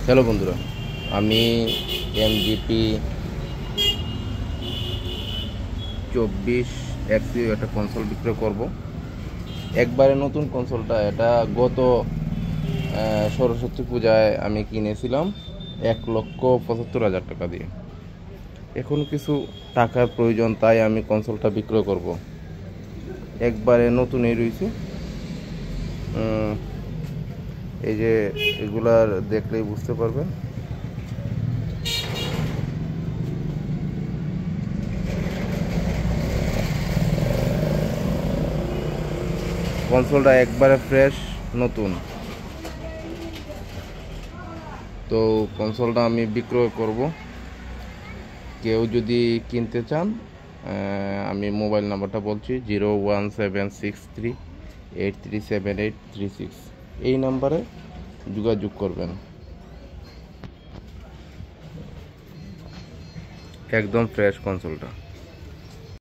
Hello বন্ধুরা, আমি MGP 24 XU একটা কনসোল বিক্রয় করব। একবারে নতুন কনসোলটা। এটা গত সরস্বতী পূজায় আমি কিনেছিলাম 1,75,000 টাকা দিয়ে। এখন কিছু টাকার প্রয়োজন, তাই আমি কনসোলটা বিক্রয় করব। একবারে নতুনই রয়েছে। এই যে এগুলার দেখলেই বুঝতে পারবেন। কনসোলটা একবারে ফ্রেশ নতুন। তো কনসোলটা আমি বিক্রয় করব। কেউ যদি কিনতে চান, আমি মোবাইল নাম্বারটা বলছি 01763837836। এই নাম্বারে যোগাযোগ করবেন। একদম ফ্রেশ কনসোলটা।